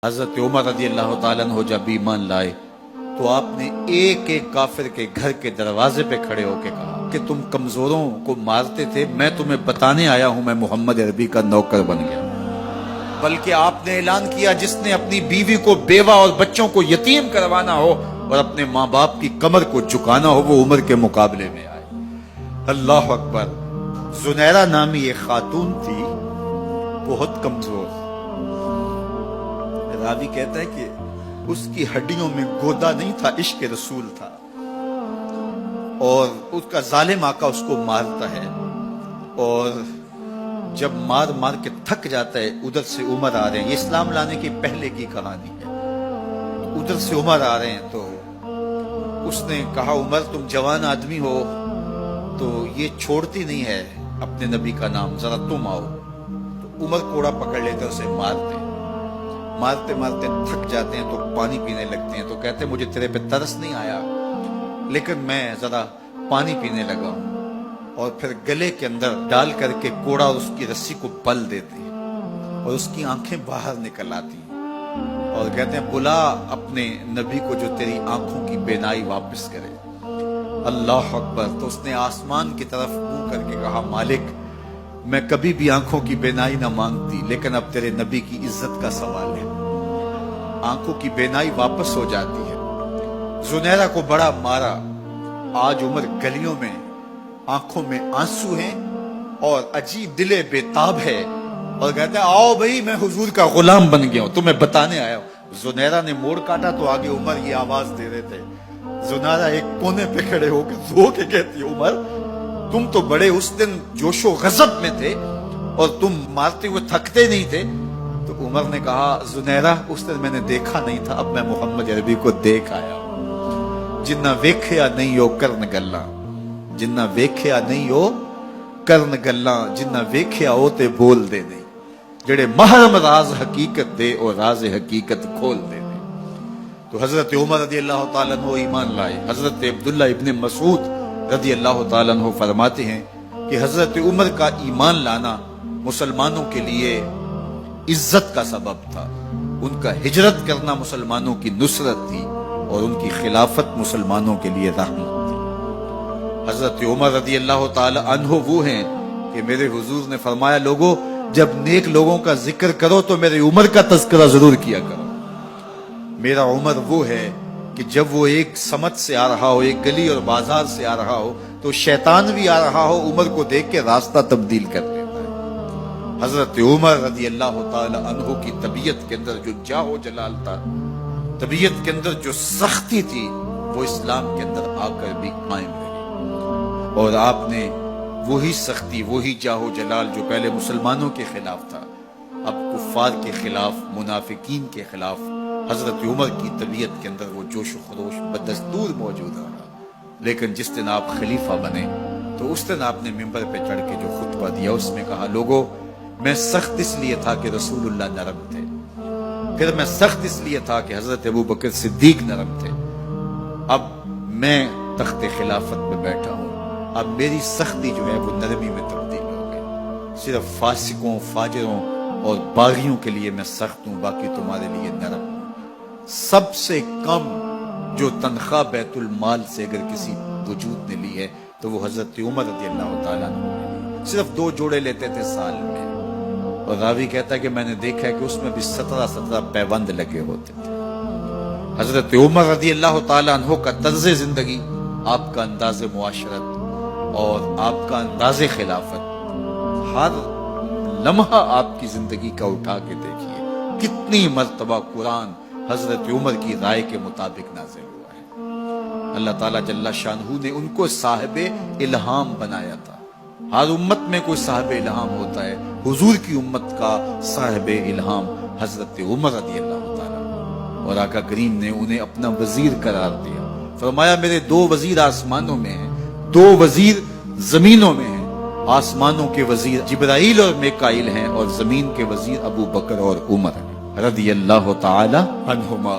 حضرت عمر رضی اللہ تعالیٰ عنہ جب ایمان لائے تو آپ نے ایک ایک کافر کے گھر کے دروازے پہ کھڑے ہو کے کہا کہ تم کمزوروں کو مارتے تھے، میں تمہیں بتانے آیا ہوں میں محمد عربی کا نوکر بن گیا۔ بلکہ آپ نے اعلان کیا جس نے اپنی بیوی کو بیوہ اور بچوں کو یتیم کروانا ہو اور اپنے ماں باپ کی کمر کو جھکانا ہو وہ عمر کے مقابلے میں آئے۔ اللہ اکبر۔ زنیرہ نامی ایک خاتون تھی، بہت کمزور، راوی کہتا ہے کہ اس کی ہڈیوں میں گودا نہیں تھا، عشق رسول تھا، اور اس کا ظالم آقا اس کو مارتا ہے، اور جب مار مار کے تھک جاتا ہے ادھر سے عمر آ رہے ہیں، یہ اسلام لانے کے پہلے کی کہانی ہے، ادھر سے عمر آ رہے ہیں تو اس نے کہا عمر تم جوان آدمی ہو تو یہ چھوڑتی نہیں ہے اپنے نبی کا نام، ذرا تم آؤ۔ تو عمر کوڑا پکڑ لیتے اسے مارتے مارتے تھک جاتے ہیں تو پانی پینے لگتے ہیں، تو کہتے ہیں مجھے تیرے پہ ترس نہیں آیا لیکن میں ذرا پانی پینے لگا ہوں، اور پھر گلے کے اندر ڈال کر کے کوڑا اور اس کی رسی کو بل دیتے ہیں اور اس کی آنکھیں باہر نکل آتی ہیں، اور کہتے ہیں بلا اپنے نبی کو جو تیری آنکھوں کی بینائی واپس کرے۔ اللہ اکبر۔ تو اس نے آسمان کی طرف منہ کر کے کہا مالک میں کبھی بھی آنکھوں کی بینائی نہ مانگتی لیکن اب تیرے نبی کی عزت کا سوال ہے۔ آنکھوں کی بینائی واپس ہو جاتی ہے۔ زنیرہ کو بڑا مارا، آج عمر گلیوں میں آنکھوں میں آنسو ہیں اور عجیب دل بے تاب ہے، اور کہتے ہیں آؤ بھئی میں حضور کا غلام بن گیا ہوں، تمہیں بتانے آیا ہوں۔ زنیرہ نے موڑ کاٹا تو آگے عمر یہ آواز دے رہے تھے۔ زنیرہ ایک کونے پہ کھڑے ہو کے رو کے کہتی عمر تم تو بڑے اس دن جوش و غضب میں تھے اور تم مارتے ہوئے تھکتے نہیں تھے۔ تو عمر نے کہا زنیرہ اس دن میں نے دیکھا نہیں تھا، اب میں محمد عربی کو دیکھ آیا ہوں۔ جنہ ویکھیا نہیں ہو کرن گلاں، جنہ ویکھیا نہیں ہو کرن گلاں، جنہ ویکھیا ہو تے بول دے نہیں، جڑے محرم راز حقیقت دے اور راز حقیقت کھول دے نہیں۔ تو حضرت عمر رضی اللہ تعالیٰ عنہ ایمان لائے۔ حضرت عبداللہ ابن مسعود رضی اللہ تعالیٰ عنہ فرماتے ہیں کہ حضرت عمر کا ایمان لانا مسلمانوں کے لیے عزت کا سبب تھا، ان کا ہجرت کرنا مسلمانوں کی نصرت تھی اور ان کی خلافت مسلمانوں کے لیے رحمت تھی۔ حضرت عمر رضی اللہ تعالیٰ عنہ وہ ہیں کہ میرے حضور نے فرمایا لوگوں جب نیک لوگوں کا ذکر کرو تو میرے عمر کا تذکرہ ضرور کیا کرو۔ میرا عمر وہ ہے کہ جب وہ ایک سمت سے آ رہا ہو، ایک گلی اور بازار سے آ رہا ہو تو شیطان بھی آ رہا ہو عمر کو دیکھ کے راستہ تبدیل کر لیتا ہے۔ حضرت عمر رضی اللہ تعالی عنہ کی طبیعت کے اندر جو جاہ و جلال تھا، طبیعت کے اندر جو سختی تھی، وہ اسلام کے اندر آ کر بھی قائم رہی، اور آپ نے وہی سختی وہی جاہ و جلال جو پہلے مسلمانوں کے خلاف تھا اب کفار کے خلاف، منافقین کے خلاف حضرت عمر کی طبیعت کے اندر وہ جوش و خروش بدستور موجود رہا۔ لیکن جس دن آپ خلیفہ بنے تو اس دن آپ نے ممبر پہ چڑھ کے جو خطبہ دیا اس میں کہا لوگوں میں سخت اس لیے تھا کہ رسول اللہ نرم تھے، پھر میں سخت اس لیے تھا کہ حضرت ابوبکر صدیق نرم تھے، اب میں تخت خلافت پہ بیٹھا ہوں، اب میری سختی جو ہے وہ نرمی میں تبدیل ہو گئی، صرف فاسقوں فاجروں اور باغیوں کے لیے میں سخت ہوں، باقی تمہارے لیے نرم ہوں۔ سب سے کم جو تنخواہ بیت المال سے اگر کسی وجود نے لی ہے تو وہ حضرت عمر رضی اللہ تعالیٰ عنہ صرف 2 جوڑے لیتے تھے سال میں، اور راوی کہتا ہے کہ میں نے دیکھا ہے کہ اس میں بھی 17 پیوند لگے ہوتے تھے۔ حضرت عمر رضی اللہ تعالیٰ عنہ کا طرز زندگی، آپ کا انداز معاشرت اور آپ کا انداز خلافت، ہر لمحہ آپ کی زندگی کا اٹھا کے دیکھیے کتنی مرتبہ قرآن حضرت عمر کی رائے کے مطابق نازل ہوا ہے۔ اللہ تعالیٰ جل شانہ نے ان کو صاحب الہام بنایا تھا۔ ہر امت میں کوئی صاحب الہام ہوتا ہے، حضور کی امت کا صاحب الہام حضرت عمر رضی اللہ تعالیٰ، اور آقا کریم نے انہیں اپنا وزیر قرار دیا، فرمایا میرے 2 وزیر آسمانوں میں ہیں، 2 وزیر زمینوں میں ہیں، آسمانوں کے وزیر جبرائیل اور میکائیل ہیں اور زمین کے وزیر ابو بکر اور عمر ہیں رضی اللہ تعالی عنہما۔